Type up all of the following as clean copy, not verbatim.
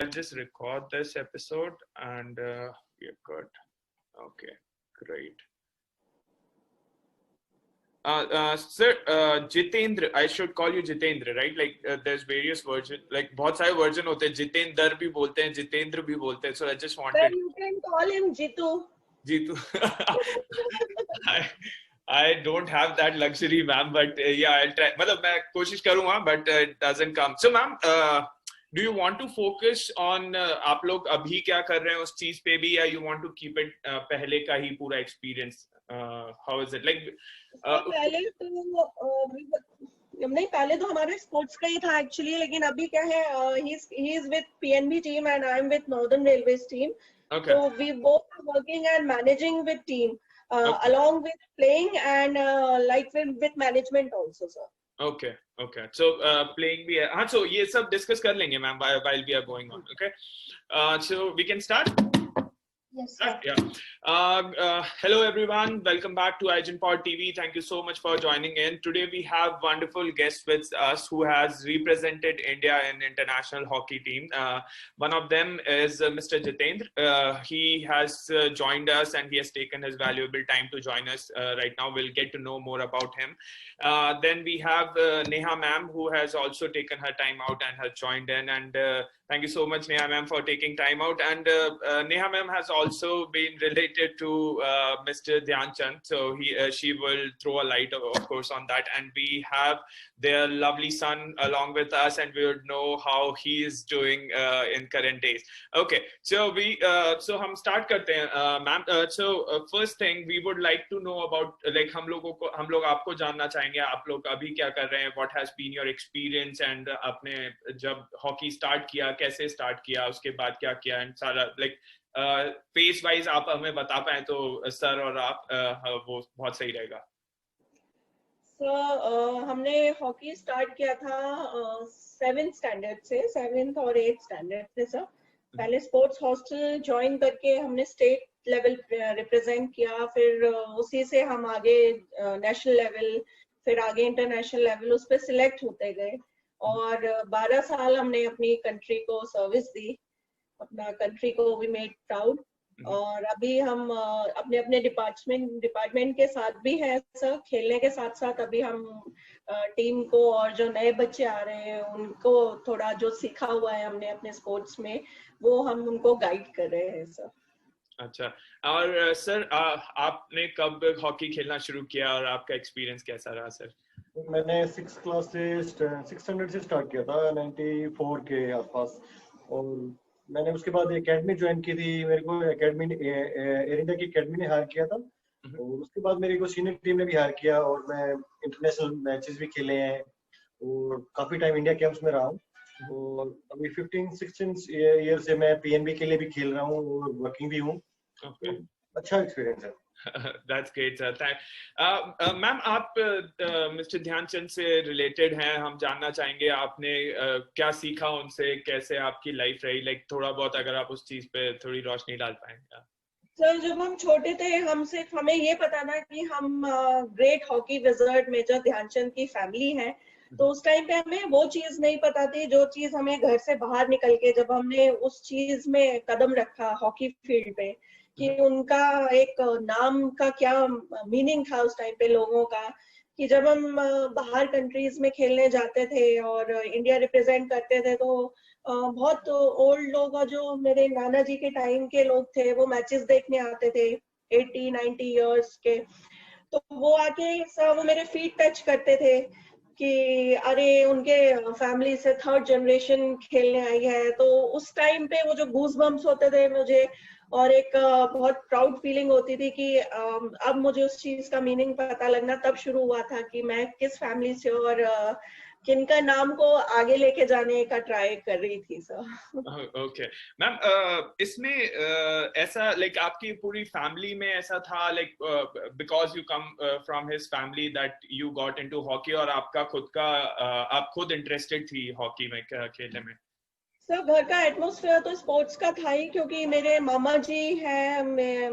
I'll just record this episode and we're good. Okay, great. Sir, Jitendra, I should call you Jitendra, right? Like there's various versions, like बहुत सारे version होते हैं. Jitendra भी बोलते हैं, Jitendra भी बोलते हैं. So I just wanted. Then you can call him Jitu. Jitu. I don't have that luxury, ma'am, but yeah, I'll try. मतलब मैं कोशिश करूँगा, but it doesn't come. So, ma'am, do you want to focus on आप लोग अभी क्या कर रहे हैं उस चीज पे भी, या you want to keep it पहले का ही पूरा experience? How is it like? पहले तो हमारे स्पोर्ट्स का ही था एक्चुअली, लेकिन अभी क्या है, he is with PNB team and I am with Northern Railways team. Okay. So we both are working and managing with team, along with playing and like with management also, sir. Okay, okay. So playing भी है. हाँ, so ये सब discuss कर लेंगे, ma'am, while we are going on. Okay. So we can start. Yes, sir. Yeah. Hello, everyone. Welcome back to IGNPod TV. Thank you so much for joining in. Today, we have wonderful guests with us who has represented India in international hockey team. One of them is Mr. Jitendra. He has joined us and he has taken his valuable time to join us right now. We'll get to know more about him. Then we have Neha ma'am, who has also taken her time out and has joined in. And thank you so much, Neha ma'am, for taking time out. And Neha ma'am has also been related to Mr. Dhyan Chand, so she will throw a light, of course, on that. And we have their lovely son along with us, and we would know how he is doing in current days. Okay, so so हम start करते हैं, ma'am. So first thing we would like to know about, like हम लोग आपको जानना चाहेंगे, आप लोग अभी क्या कर रहे हैं? What has been your experience? And आपने जब hockey start किया, कैसे start किया, उसके बाद क्या किया, and सारा like फेस वाइज आप हमें बता पाए तो सर और आप वो बहुत सही रहेगा. हमने हॉकी स्टार्ट किया था 7th स्टैंडर्ड से, 7th और 8th स्टैंडर्ड से सर. पहले स्पोर्ट्स हॉस्टल ज्वाइन करके हमने स्टेट लेवल रिप्रेजेंट किया, फिर उसी से हम आगे नेशनल लेवल, फिर आगे इंटरनेशनल लेवल, उस पर सिलेक्ट होते गए. और 12 साल हमने अपनी कंट्री को सर्विस दी, अपना कंट्री को वी मेड प्राउड. और अभी हम अपने अपने डिपार्टमेंट के साथ भी हैं सर, खेलने के साथ साथ अभी हम टीम को और जो नए बच्चे आ रहे हैं उनको थोड़ा जो सीखा हुआ है हमने अपने स्पोर्ट्स में, वो हम उनको गाइड कर रहे हैं सर. अच्छा, और सर आपने कब हॉकी खेलना शुरू किया और आपका एक्सपीरियंस कैसा रहा सर? मैंने 6th क्लास से 6th स्टैंडर्ड से स्टार्ट किया था 94 के आसपास, और मैंने उसके बाद एकेडमी ज्वाइन की थी. मेरे को एकेडमी एयर इंडिया की एकेडमी ने हायर किया था, और उसके बाद मेरे को सीनियर टीम ने भी हायर किया, और मैं इंटरनेशनल मैचेस भी खेले हैं और काफी टाइम इंडिया कैंप्स में रहा हूँ. और अभी 15-16 ईयर से मैं पीएनबी के लिए भी खेल रहा हूँ और वर्किंग भी हूँ. अच्छा एक्सपीरियंस है. That's great, sir. मैम, आप मिस्टर ध्यानचंद से रिलेटेड हैं, हम जानना चाहेंगे आपने क्या सीखा उनसे, कैसे आपकी लाइफ रही, लाइक थोड़ा बहुत अगर आप उस चीज पे थोड़ी रोशनी डाल पाएंगे. सर, जब हम छोटे थे हमें ये पता था कि हम great hockey wizard major Dhyan Chand की फैमिली है, तो उस टाइम पे हमें वो चीज नहीं पता थी जो चीज हमें घर से बाहर निकल के जब हमने उस चीज में कदम रखा हॉकी फील्ड पे, कि उनका एक नाम का क्या मीनिंग था उस टाइम पे लोगों का, कि जब हम बाहर कंट्रीज में खेलने जाते थे और इंडिया रिप्रेजेंट करते थे, तो बहुत ओल्ड लोग जो मेरे नाना जी के टाइम के लोग थे वो मैचेस देखने आते थे 80-90 इयर्स के, तो वो आके वो मेरे फीट टच करते थे कि अरे उनके फैमिली से 3rd जनरेशन खेलने आई है. तो उस टाइम पे वो जो गूज बम्प्स होते थे मुझे, और एक बहुत प्राउड फीलिंग होती थी कि अब मुझे उस चीज का मीनिंग पता लगना तब शुरू हुआ था कि मैं किस फैमिली से और किनका नाम को आगे लेके जाने का ट्राई कर रही थी सर. ओके मैम, इसमें ऐसा लाइक आपकी पूरी फैमिली में ऐसा था, like because you come from his family that you got into hockey, और आपका खुद का आप खुद इंटरेस्टेड थी हॉकी में खेलने में? सर, घर का एटमॉस्फेयर तो स्पोर्ट्स का था ही, क्योंकि मेरे मामा जी हैं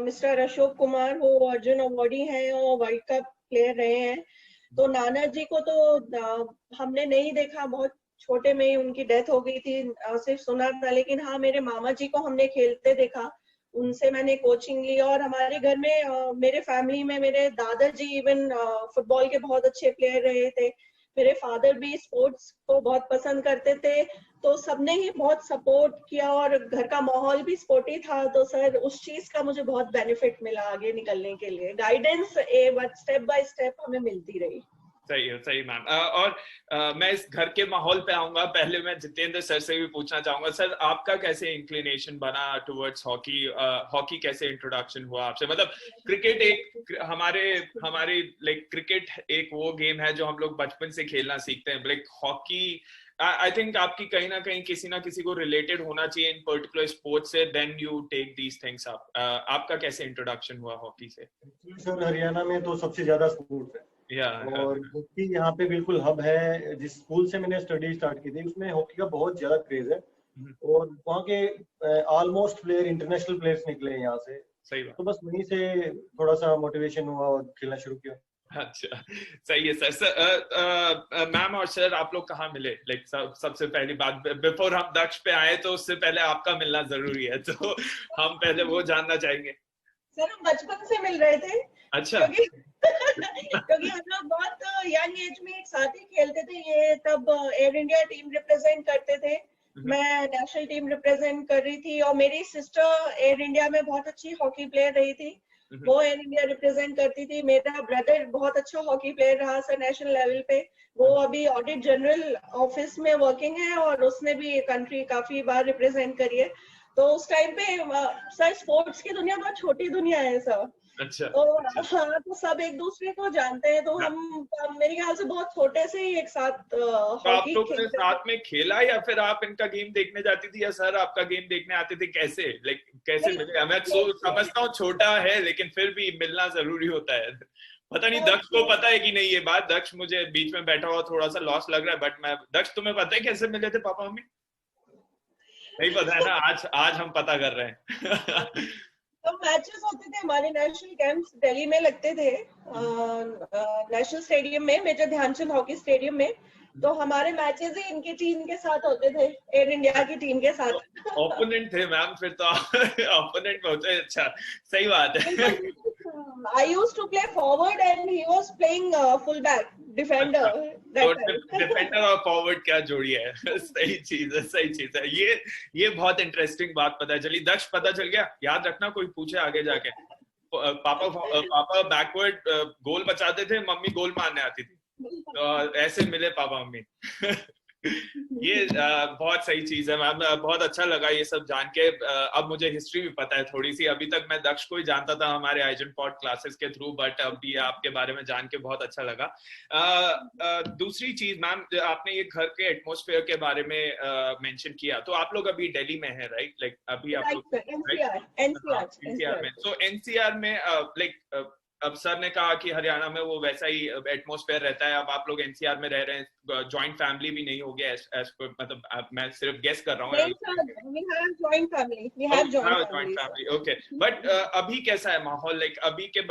मिस्टर अशोक कुमार, वो अर्जुन अवार्डी हैं और वर्ल्ड कप प्लेयर रहे हैं. तो नाना जी को तो हमने नहीं देखा बहुत छोटे में ही उनकी डेथ हो गई थी, सिर्फ सुना था, लेकिन हाँ मेरे मामा जी को हमने खेलते देखा, उनसे मैंने कोचिंग ली। और हमारे घर में मेरे फैमिली में मेरे दादाजी इवन फुटबॉल के बहुत अच्छे प्लेयर रहे थे, मेरे फादर भी स्पोर्ट्स को बहुत पसंद करते थे, तो सबने ही बहुत सपोर्ट किया और घर का माहौल भी स्पोर्टी था। तो सर उस चीज का मुझे बहुत बेनिफिट मिला आगे निकलने के लिए, गाइडेंस स्टेप बाय स्टेप हमें मिलती रही। सही है, सही मैम। और मैं इस घर के माहौल पे आऊंगा, पहले मैं जितेंद्र सर से भी पूछना चाहूंगा, सर आपका कैसे इंक्लिनेशन बना टुवर्ड्स हॉकी? हॉकी कैसे इंट्रोडक्शन हुआ आपसे? मतलब क्रिकेट एक हमारे लाइक क्रिकेट एक वो गेम है जो हम लोग बचपन से खेलना सीखते हैं, लाइक हॉकी आई थिंक आपकी कहीं ना कहीं किसी ना किसी को रिलेटेड होना चाहिए इन पर्टिकुलर स्पोर्ट्स से, then you take these things up. आपका कैसे इंट्रोडक्शन हुआ हॉकी से? सर हरियाणा में तो सबसे ज्यादा स्पोर्ट्स है, और हॉकी यहाँ पे बिल्कुल हब है। जिस स्कूल से मैंने स्टडी स्टार्ट की थी उसमें हॉकी का बहुत ज्यादा क्रेज है, और वहाँ के ऑलमोस्ट प्लेयर इंटरनेशनल प्लेयर्स निकले हैं यहाँ से। सही बात। तो बस वहीं से थोड़ा सा मोटिवेशन हुआ और खेलना शुरू किया। अच्छा, सही है सर। मैम और सर आप लोग कहाँ मिले? लाइक सबसे पहली बात, बिफोर हम दक्ष पे आए तो उससे पहले आपका मिलना जरूरी है, तो हम पहले वो जानना चाहेंगे। सर हम बचपन से मिल रहे थे। अच्छा। क्योंकि हम लोग बहुत यंग एज में एक साथ ही खेलते थे। ये तब एयर इंडिया टीम रिप्रेजेंट करते थे, मैं नेशनल टीम रिप्रेजेंट कर रही थी, और मेरी सिस्टर एयर इंडिया में बहुत अच्छी हॉकी प्लेयर रही थी, वो एयर इंडिया रिप्रेजेंट करती थी। मेरा ब्रदर बहुत अच्छा हॉकी प्लेयर रहा सर नेशनल लेवल पे, वो अभी ऑडिट जनरल ऑफिस में वर्किंग है, और उसने भी कंट्री काफी बार रिप्रेजेंट करी है। तो उस टाइम पे सर स्पोर्ट्स की दुनिया बहुत छोटी दुनिया है सर। अच्छा। तो हाँ, तो सब एक दूसरे को जानते हैं, तो हम मेरे ख्याल से बहुत छोटे से ही एक साथ तो आप हॉकी लोग ने साथ में खेला, या फिर आप इनका गेम देखने जाती थी, या सर आपका गेम देखने आते थे? कैसे लाइक कैसे मिले? मैं समझता हूँ छोटा है, लेकिन फिर भी मिलना जरूरी होता है। पता नहीं दक्ष को पता है कि नहीं ये बात? दक्ष मुझे बीच में बैठा हुआ थोड़ा सा लॉस लग रहा है, बट मैं दक्ष तुम्हें पता है कैसे मिले थे पापा मम्मी? नहीं पता है ना? आज हम पता कर रहे हैं। तो मैचेस होते थे हमारे, नेशनल कैंप्स दिल्ली में लगते थे, नेशनल स्टेडियम में, मेजर ध्यानचंद हॉकी स्टेडियम में। तो हमारे मैचेस ही इनकी टीम के साथ होते थे, एयर इंडिया की टीम के साथ। ओपोनेंट थे मैम फिर तो। ओपोनेंट होते। अच्छा, सही बात है। I used to play forward and he was playing fullback, defender. तो डिफेंडर और फॉरवर्ड क्या जोड़ी है? सही चीज है, सही चीज है। ये बहुत इंटरेस्टिंग बात पता चली। दक्ष पता चल गया, याद रखना कोई पूछे आगे जाके। पापा बैकवर्ड गोल बचाते थे, मम्मी गोल मारने आती थी, तो ऐसे मिले पापा मम्मी। ये बहुत सही चीज है मैम, बहुत अच्छा लगा ये सब जान के। अब मुझे हिस्ट्री भी पता है थोड़ी सी, अभी तक मैं दक्ष को ही जानता था हमारे आइजन पॉड क्लासेस के थ्रू, बट अब ये आपके बारे में जान के बहुत अच्छा लगा। दूसरी चीज मैम, आपने ये घर के एटमॉस्फेयर के बारे में मेंशन किया, तो आप लोग अभी दिल्ली में है राइट? लाइक अभी आप लोग एनसीआर में, तो एनसीआर में लाइक अब सर ने कहा कि हरियाणा में वो वैसा ही एटमॉस्फेयर रहता है। अब आप लोग एनसीआर में रह रहे हैं, जॉइंट फैमिली भी नहीं हो गया, मतलब मैं सिर्फ गेस कर रहा हूँ। Joint family, okay. बट अभी कैसा है माहौल? लाइक अभी के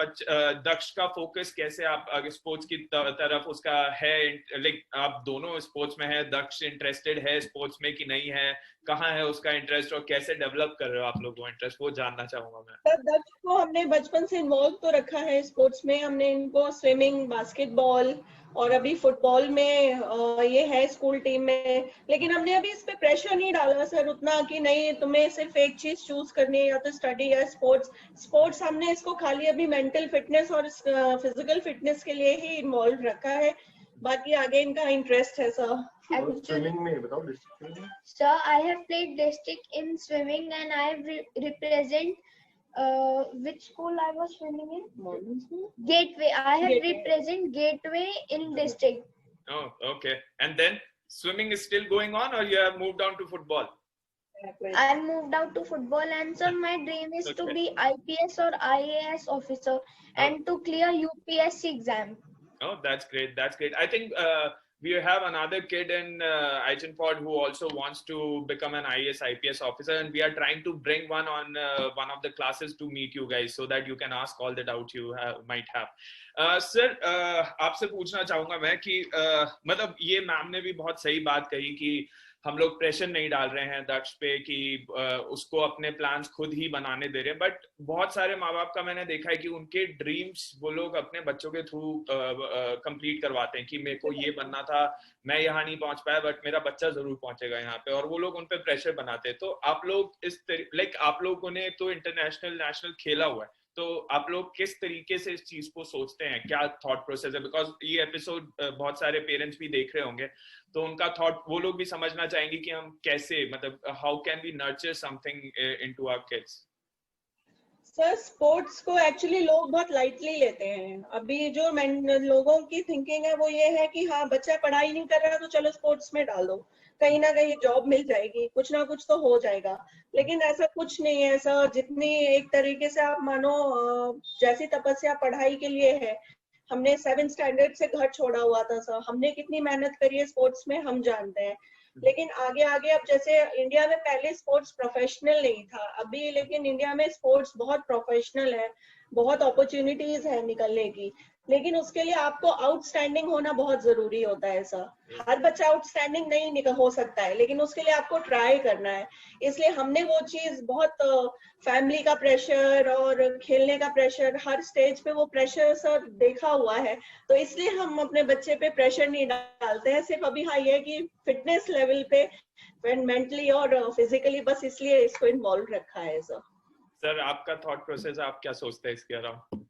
दक्ष का फोकस कैसे आप स्पोर्ट्स की तरफ उसका है? लाइक आप दोनों स्पोर्ट्स में है, दक्ष इंटरेस्टेड है स्पोर्ट्स में कि नहीं है? कहाँ है उसका इंटरेस्ट, और कैसे डेवलप कर रहे हो आप लोग वो इंटरेस्ट, वो जानना चाहूंगा मैं। दक्ष को हमने बचपन से इन्वॉल्व तो रखा है स्पोर्ट्स में, हमने इनको स्विमिंग, बास्केटबॉल और अभी फुटबॉल में ये है स्कूल टीम में। लेकिन हमने अभी इस पे प्रेशर नहीं डाला सर उतना कि नहीं तुम्हें सिर्फ एक चीज चूज करनी है, या तो स्टडी या स्पोर्ट्स। हमने इसको खाली अभी मेंटल फिटनेस और फिजिकल फिटनेस के लिए ही इन्वॉल्व रखा है, बाकी आगे इनका इंटरेस्ट है सर। स्विमिंग में बताओ district. Sir, I have played district in swimming and I have represent which school I was swimming in? Gateway. I have represent Gateway in district. Oh, okay. And then swimming is still going on, or you have moved on to football? I moved out to football, and sir, my dream is to be IPS or IAS officer and to clear UPSC exam. Oh, that's great. That's great. I think we have another kid in Aigenpod who also wants to become an IAS IPS officer, and we are trying to bring one on one of the classes to meet you guys so that you can ask all the doubts you might have. Sir आपसे पूछना चाहूंगा मैं कि मतलब ये ma'am ने भी बहुत सही बात कही कि हम लोग प्रेशर नहीं डाल रहे हैं दक्ष पे कि उसको अपने प्लान्स खुद ही बनाने दे रहे हैं, बट बहुत सारे माँ बाप का मैंने देखा है कि उनके ड्रीम्स वो लोग अपने बच्चों के थ्रू कंप्लीट करवाते हैं कि मेरे को ये बनना था, मैं यहाँ नहीं पहुंच पाया बट मेरा बच्चा जरूर पहुंचेगा यहाँ पे, और वो लोग उन पे प्रेशर बनाते हैं. तो आप लोग इस आप लोगों ने तो इंटरनेशनल नेशनल खेला हुआ है, तो आप लोग किस तरीके से इस चीज को सोचते हैं, क्या थॉट प्रोसेस है? बिकॉज ये एपिसोड बहुत सारे पेरेंट्स भी देख रहे होंगे, तो उनका थॉट वो लोग भी समझना चाहेंगे कि हम कैसे, मतलब how can we nurture something into our kids. Sir sports को एक्चुअली लोग बहुत लाइटली लेते हैं. अभी जो लोगों की थिंकिंग है वो ये है कि हाँ बच्चा पढ़ाई नहीं कर रहा तो चलो स्पोर्ट्स में डाल दो, कहीं ना कहीं जॉब मिल जाएगी, कुछ ना कुछ तो हो जाएगा. लेकिन ऐसा कुछ नहीं है. ऐसा जितनी एक तरीके से आप मानो जैसी तपस्या पढ़ाई के लिए है, हमने 7th स्टैंडर्ड से घर छोड़ा हुआ था सर. हमने कितनी मेहनत करी है स्पोर्ट्स में हम जानते हैं. लेकिन आगे आगे अब जैसे इंडिया में पहले स्पोर्ट्स प्रोफेशनल नहीं था, अभी लेकिन इंडिया में स्पोर्ट्स बहुत प्रोफेशनल है, बहुत अपॉर्चुनिटीज है निकलने की. लेकिन उसके लिए आपको आउटस्टैंडिंग होना बहुत जरूरी होता है सर. हर बच्चा आउटस्टैंडिंग नहीं हो सकता है, लेकिन उसके लिए आपको ट्राई करना है. इसलिए हमने वो चीज बहुत फैमिली का प्रेशर और खेलने का प्रेशर, हर स्टेज पे वो प्रेशर सर देखा हुआ है. तो इसलिए हम अपने बच्चे पे प्रेशर नहीं डालते हैं. सिर्फ अभी हाँ ये कि फिटनेस लेवल पे मेंटली और फिजिकली बस इसलिए इसको इन्वॉल्व रखा है सर. सर आपका थॉट प्रोसेस, आप क्या सोचते हैं इसके अराउंड?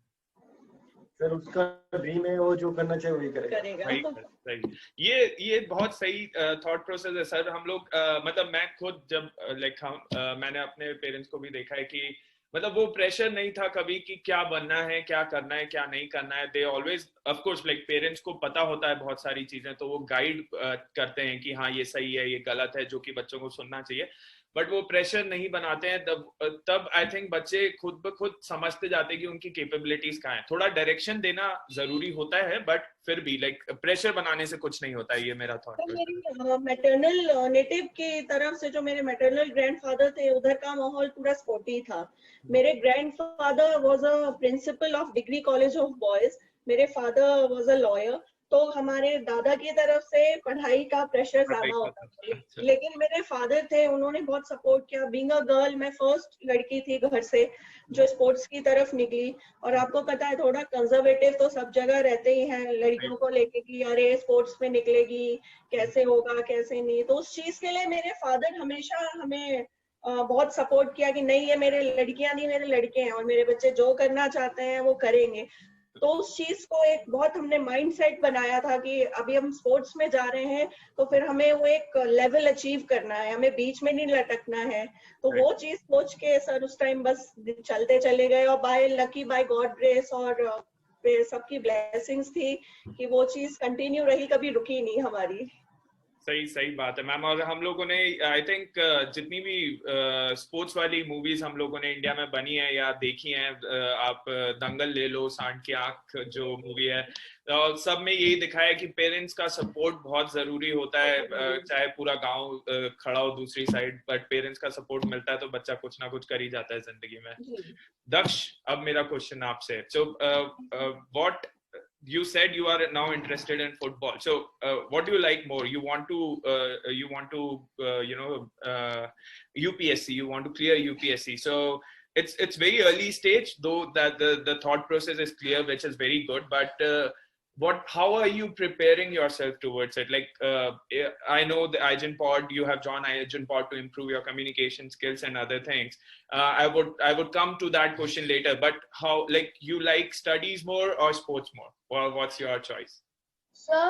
सर उसका ड्रीम है, वो जो करना चाहिए वही करेगा. सही. ये बहुत सही थॉट प्रोसेस है सर. हम लोग मतलब मैं खुद जब मैंने अपने पेरेंट्स को भी देखा है कि मतलब वो प्रेशर नहीं था कभी कि क्या बनना है, क्या करना है, क्या नहीं करना है. They always of course like parents को पता होता है बहुत सारी चीजें, तो वो गाइड करते हैं कि हाँ ये सही है, ये गलत है, जो कि बच्चों को सुनना चाहिए, बट वो प्रेशर नहीं बनाते हैं. तब आई थिंक बच्चे खुद ब खुद समझते जाते हैं कि उनकी कैपेबिलिटीज कहाँ है. थोड़ा डायरेक्शन देना जरूरी होता है, बट फिर भी लाइक प्रेशर बनाने से कुछ नहीं होता है. ये मेरा थॉट. तो मेरी मैटरनल नेटिव की तरफ से जो मेरे मैटरनल ग्रैंडफादर थे, उधर का माहौल पूरा स्पोर्टी था. मेरे grandfather was a principle of degree college of boys. मेरे फादर वाज अ लॉयर. तो हमारे दादा की तरफ से पढ़ाई का प्रेशर ज्यादा होता था. लेकिन मेरे फादर थे, उन्होंने बहुत सपोर्ट किया. बीइंग अ गर्ल, मैं फर्स्ट लड़की थी घर से जो स्पोर्ट्स की तरफ निकली. और आपको पता है थोड़ा कंजर्वेटिव तो सब जगह रहते ही हैं लड़कियों को लेके कि अरे स्पोर्ट्स में निकलेगी, कैसे होगा कैसे नहीं. तो उस चीज के लिए मेरे फादर हमेशा हमें बहुत सपोर्ट किया कि नहीं ये मेरे लड़कियां नहीं, मेरे लड़के हैं और मेरे बच्चे जो करना चाहते हैं वो करेंगे. तो उस चीज को एक बहुत हमने माइंडसेट बनाया था कि अभी हम स्पोर्ट्स में जा रहे हैं तो फिर हमें वो एक लेवल अचीव करना है, हमें बीच में नहीं लटकना है. तो वो चीज सोच के सर उस टाइम बस चलते चले गए. और by lucky, by God grace और सबकी ब्लेसिंग्स थी कि वो चीज कंटिन्यू रही, कभी रुकी नहीं हमारी. सही बात है मैम. और हम लोगों ने आई थिंक जितनी भी स्पोर्ट्स वाली मूवीज हम लोगों ने इंडिया में बनी है या देखी हैं, आप दंगल ले लो, सांड की आंख जो मूवी है, सब में यही दिखाया है कि पेरेंट्स का सपोर्ट बहुत जरूरी होता है. चाहे पूरा गांव खड़ा हो दूसरी साइड, बट पेरेंट्स का सपोर्ट मिलता है तो बच्चा कुछ ना कुछ कर ही जाता है जिंदगी में. दक्ष, अब मेरा क्वेश्चन आपसे. So what you said you are now interested in football, so what do you like more? You want to UPSC, you want to clear UPSC, so it's very early stage, though that the thought process is clear, which is very good, but how are you preparing yourself towards it? Like I know the Aigenpod, you have joined Aigenpod to improve your communication skills and other things. I would come to that question later, but how, like, you like studies more or sports more, or what's your choice? So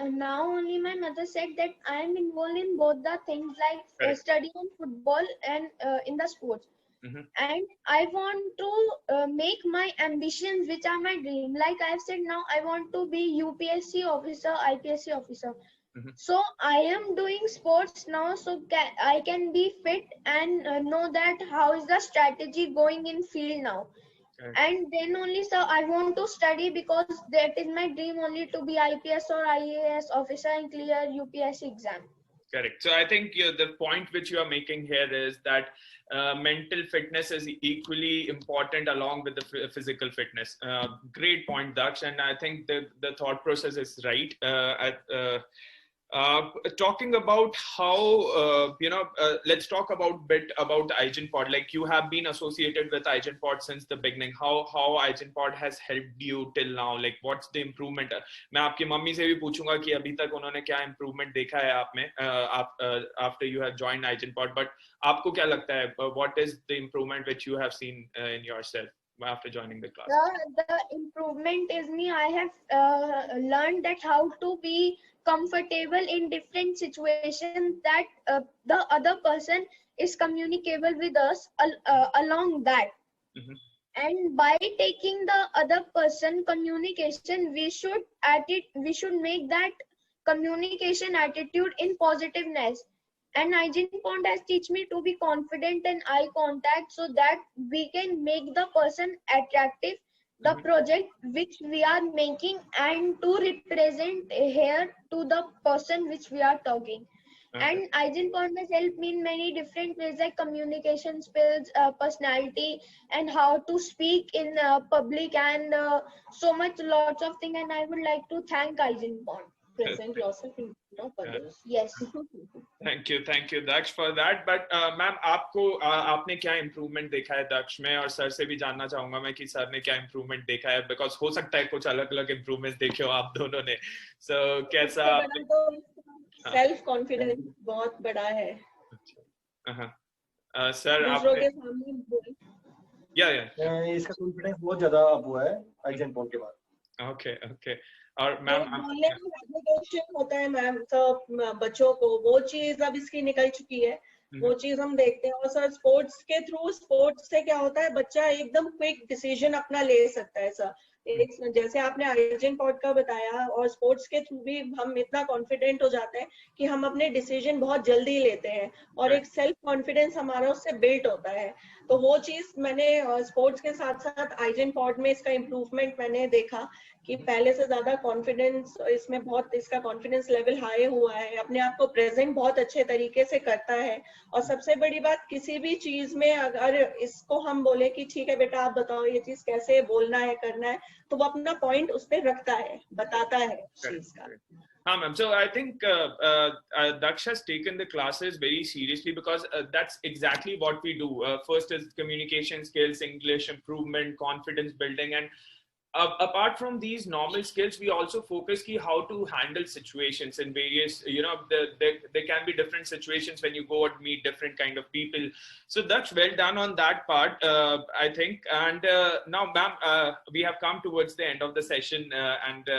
now only my mother said that I am involved in both the things, like studying football and in the sports. Mm-hmm. And I want to make my ambitions, which are my dream. Like I've said, now I want to be UPSC officer, IPSC officer. Mm-hmm. So I am doing sports now, so I can be fit and know that how is the strategy going in field now. And then only, sir, I want to study because that is my dream only, to be IPS or IAS officer and clear UPSC exam. Correct. So I think the point which you are making here is that mental fitness is equally important along with the physical fitness. Great point, Daksh. And I think the thought process is right. Talking about how, let's talk about bit about IGenPod. Like, you have been associated with IGenPod since the beginning. How IGenPod has helped you till now? Like, what's the improvement? मैं आपकी mummy से भी पूछूंगा कि अभी तक उन्होंने क्या improvement देखा है आप में after you have joined IGenPod. But आपको क्या लगता है? What is the improvement which you have seen in yourself after joining the class? The improvement is me. I have learned that how to be comfortable in different situations, that the other person is communicable with us along that. Mm-hmm. And by taking the other person communication, we should make that communication attitude in positiveness. And IGenPod has teach me to be confident in eye contact, so that we can make the person attractive, the project which we are making, and to represent here to the person which we are talking. Okay. And IGenPod has helped me in many different ways, like communication skills, personality, and how to speak in public, and lots of things. And I would like to thank IGenPod. Present yourself in front of others. Yes. Thank you, Daksh, for that. But ma'am, आपने क्या improvement देखा है Daksh में? और sir से भी जानना चाहूंगा मैं कि सर ने क्या improvement देखा है, because हो सकता है कुछ अलग-अलग improvements देखे हो आप दोनों ने. So कैसा? सेल्फ कॉन्फिडेंस बहुत बड़ा है. सर दूसरों के सामने इसका कॉन्फिडेंस बहुत ज्यादा अब हुआ है IGenPod के बाद. ओके. और मैम, बोलने में हेजिटेशन होता है मैम, तो बच्चों को वो चीज अब इसकी निकल चुकी है. वो चीज हम देखते हैं. और सर स्पोर्ट्स के थ्रू, स्पोर्ट्स से क्या होता है, बच्चा एकदम क्विक डिसीजन अपना ले सकता है. सर जैसे आपने IGenPod का बताया, और स्पोर्ट्स के थ्रू भी हम इतना कॉन्फिडेंट हो जाते हैं कि हम अपने डिसीजन बहुत जल्दी लेते हैं, और एक सेल्फ कॉन्फिडेंस हमारा उससे बिल्ड होता है. तो वो चीज मैंने स्पोर्ट्स के साथ साथ IGenPod में इसका इम्प्रूवमेंट मैंने देखा कि पहले से ज्यादा कॉन्फिडेंस इसमें, बहुत इसका कॉन्फिडेंस लेवल हाई हुआ है. अपने आप को प्रेजेंट बहुत अच्छे तरीके से करता है. और सबसे बड़ी बात, किसी भी चीज में अगर इसको हम बोले कि ठीक है बेटा आप बताओ ये चीज कैसे बोलना है, करना है, तो वो अपना पॉइंट उस पर रखता है, बताता है चीज का. Ma'am. So I think Daksh has taken the classes very seriously, because that's exactly what we do. First is communication skills, English improvement, confidence building, and apart from these normal skills, we also focus on how to handle situations in various, there can be different situations when you go and meet different kind of people. So that's well done on that part, I think. And now, ma'am, we have come towards the end of the session, and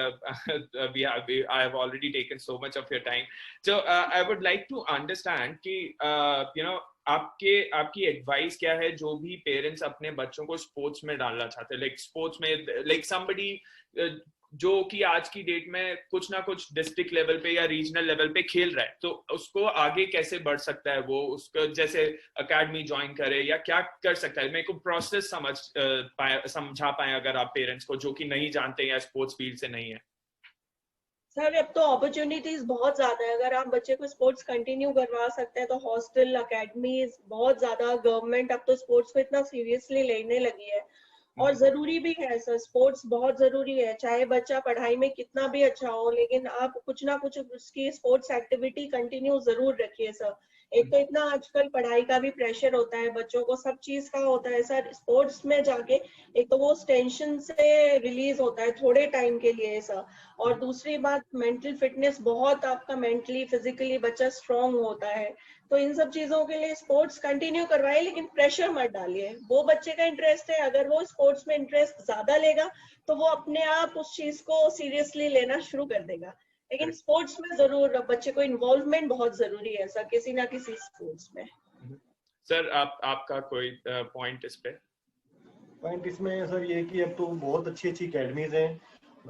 I have already taken so much of your time. So I would like to understand कि आपकी advice क्या है जो भी parents अपने बच्चों को sports में डालना चाहते हैं, लाइक स्पोर्ट्स में, लाइक समबडी जो कि आज की डेट में कुछ ना कुछ डिस्ट्रिक्ट लेवल पे या रीजनल लेवल पे खेल रहा है, तो उसको आगे कैसे बढ़ सकता है, वो उसको जैसे एकेडमी ज्वाइन करे या क्या कर सकता है? मेरे को प्रोसेस समझा पाए अगर आप पेरेंट्स को जो कि नहीं जानते या स्पोर्ट्स फील्ड से नहीं है. सर अब तो अपॉर्चुनिटीज बहुत ज्यादा है. अगर आप बच्चे को स्पोर्ट्स कंटिन्यू करवा सकते हैं तो हॉस्टल, एकेडमीज बहुत ज्यादा. गवर्नमेंट अब तो स्पोर्ट्स को इतना सीरियसली लेने लगी है, और जरूरी भी है सर. स्पोर्ट्स बहुत जरूरी है. चाहे बच्चा पढ़ाई में कितना भी अच्छा हो, लेकिन आप कुछ ना कुछ उसकी स्पोर्ट्स एक्टिविटी कंटिन्यू जरूर रखिए सर. एक तो इतना आजकल पढ़ाई का भी प्रेशर होता है, बच्चों को सब चीज का होता है सर. स्पोर्ट्स में जाके एक तो वो टेंशन से रिलीज होता है थोड़े टाइम के लिए सर. और दूसरी बात, मेंटल फिटनेस बहुत, आपका मेंटली फिजिकली बच्चा स्ट्रांग होता है. तो इन सब चीजों के लिए स्पोर्ट्स कंटिन्यू करवाइए, लेकिन प्रेशर मत डालिए. वो बच्चे का इंटरेस्ट है, अगर वो स्पोर्ट्स में इंटरेस्ट ज्यादा लेगा तो वो अपने आप उस चीज को सीरियसली लेना शुरू कर देगा. लेकिन स्पोर्ट्स में जरूर बच्चे को इन्वॉल्वमेंट बहुत जरूरी है सर, किसी ना किसी स्पोर्ट्स में. सर आपका कोई पॉइंट इस पे? पॉइंट इसमें सर ये कि अब तो बहुत अच्छी एकेडमीज हैं,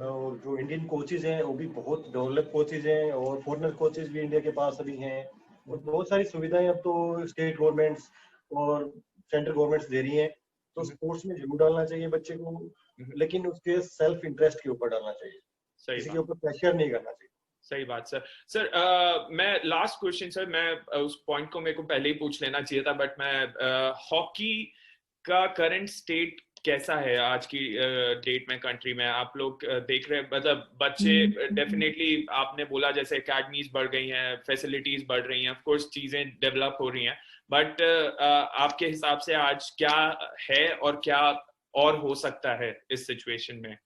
और जो इंडियन कोचेज हैं वो भी बहुत डेवलप कोचेज हैं, और फॉरेनर कोचेज भी इंडिया के पास अभी हैं, और बहुत सारी सुविधाएं अब तो स्टेट गवर्नमेंट्स और सेंट्रल गवर्नमेंट्स दे रही हैं. तो स्पोर्ट्स में जरूर डालना चाहिए बच्चे को, लेकिन उसके सेल्फ इंटरेस्ट के ऊपर डालना चाहिए, किसी के ऊपर प्रेशर नहीं करना चाहिए। सही बात सर। सर मैं लास्ट क्वेश्चन सर, मैं उस पॉइंट को मेरे को पहले ही पूछ लेना चाहिए था, बट मैं हॉकी का करंट स्टेट कैसा है आज की डेट में कंट्री में? आप लोग देख रहे हैं, मतलब बच्चे डेफिनेटली आपने बोला जैसे एकेडमीज बढ़ गई हैं, फैसिलिटीज बढ़ रही हैं, ऑफ कोर्स चीजें डेवलप हो रही हैं, बट आपके हिसाब से आज क्या है और क्या और हो सकता है इस सिचुएशन में?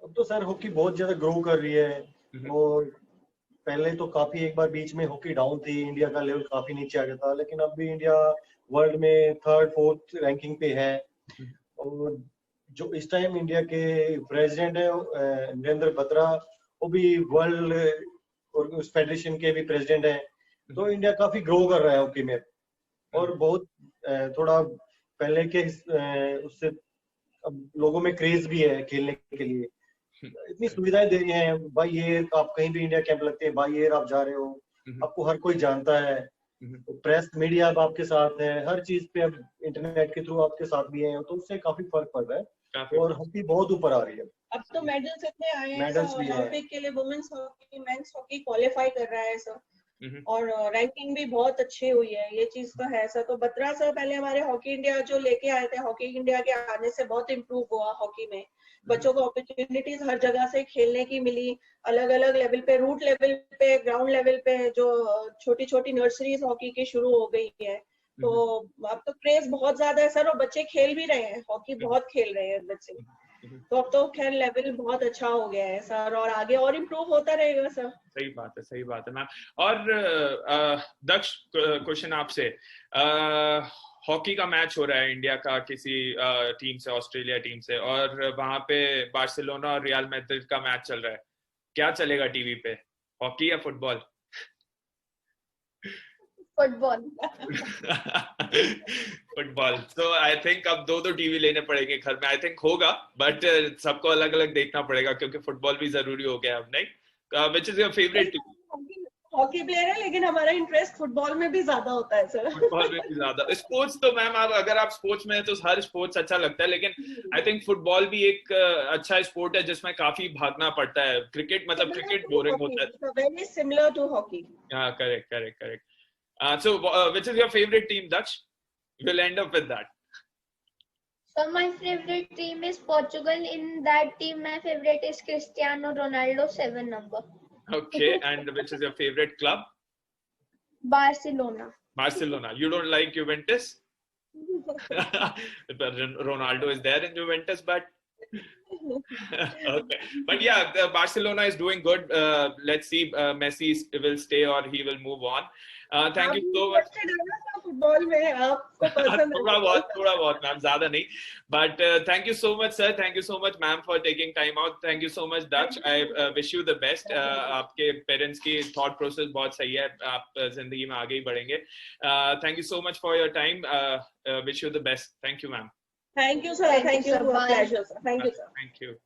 अब तो सर हॉकी बहुत ज्यादा ग्रो कर रही है, और पहले तो काफी एक बार बीच में हॉकी डाउन थी, इंडिया का लेवल काफी नीचे आ गया था, लेकिन अब भी इंडिया वर्ल्ड में 3rd 4th रैंकिंग पे है। और जो इस टाइम इंडिया के प्रेसिडेंट है नरेंद्र बत्रा, वो भी वर्ल्ड और उस फेडरेशन के भी प्रेसिडेंट हैं, तो इंडिया काफी ग्रो कर रहा है हॉकी में। और बहुत थोड़ा पहले के उससे अब लोगों में क्रेज भी है खेलने के लिए, इतनी सुविधाएं दे रही हैं, बाई एयर आप कहीं भी इंडिया कैंप लगते हैं, बाई एयर आप जा रहे हो, आपको हर कोई जानता है, प्रेस मीडिया अब आपके साथ है, हर चीज पे अब इंटरनेट के थ्रू आपके साथ भी है, तो उससे काफी फर्क पड़ रहा है और हॉकी बहुत ऊपर आ रही है। अब तो मेडल्स इतने आए हैं, मेडल्स भी ओलंपिक के लिए women's hockey men's hockey qualify कर रहा है सर, और रैंकिंग भी बहुत अच्छी हुई है, ये चीज तो है सर। तो बत्रा सर पहले हमारे हॉकी इंडिया जो लेके आए थे, हॉकी इंडिया के आने से बहुत इम्प्रूव हुआ हॉकी में, बच्चों को अपॉर्चुनिटीज हर जगह से खेलने की मिली, अलग अलग लेवल पे, रूट लेवल पे, ग्राउंड लेवल पे, जो छोटी छोटी नर्सरीज हॉकी की शुरू हो गई है, तो अब तो क्रेज बहुत ज्यादा है सर, और बच्चे खेल भी रहे हैं, हॉकी बहुत खेल रहे हैं बच्चे, तो अब तो खैर लेवल बहुत अच्छा हो गया है सर, और आगे और इम्प्रूव होता रहेगा सर। सही बात है मैम। और दक्ष, क्वेश्चन आपसे, हॉकी का मैच हो रहा है इंडिया का किसी टीम से, ऑस्ट्रेलिया टीम से, और वहां पे बार्सिलोना और रियल मैड्रिड का मैच चल रहा है, क्या चलेगा टीवी पे, हॉकी या फुटबॉल? फुटबॉल। फुटबॉल। तो आई थिंक अब दो टीवी लेने पड़ेंगे घर में, आई थिंक होगा, बट सबको अलग अलग देखना पड़ेगा क्योंकि फुटबॉल भी जरूरी हो गया अब, नहीं? Which is your favourite team? Hockey player है, लेकिन हमारा इंटरेस्ट फुटबॉल में भी ज्यादा होता है सर। फुटबॉल में भी ज्यादा। स्पोर्ट्स तो मैम अगर आप स्पोर्ट्स में है तो हर स्पोर्ट्स अच्छा लगता है, लेकिन आई थिंक फुटबॉल भी एक अच्छा स्पोर्ट है जिसमें काफी भागना पड़ता है। क्रिकेट मतलब क्रिकेट बोरिंग होता है। Very similar to hockey. हाँ, correct. So which is your favorite team, Daksh? We'll end up with that. So my favorite team is Portugal. In that team, my favorite is Cristiano Ronaldo, 7 number. Okay, and which is your favorite club? Barcelona. You don't like Juventus? Ronaldo is there in Juventus, but okay. But yeah, Barcelona is doing good. Let's see, Messi will stay or he will move on. Thank you so much. Football में आपको पसंद थोड़ा बहुत ma'am, ज्यादा नहीं, but thank you so much sir, thank you so much ma'am for taking time out, thank you so much Daksh, I wish you the best. आपके parents की thought process बहुत सही है, आप जिंदगी में आगे ही बढ़ेंगे। Thank you so much for your time, wish you the best, thank you ma'am। Thank you sir, thank you, pleasure sir, thank you sir, thank you।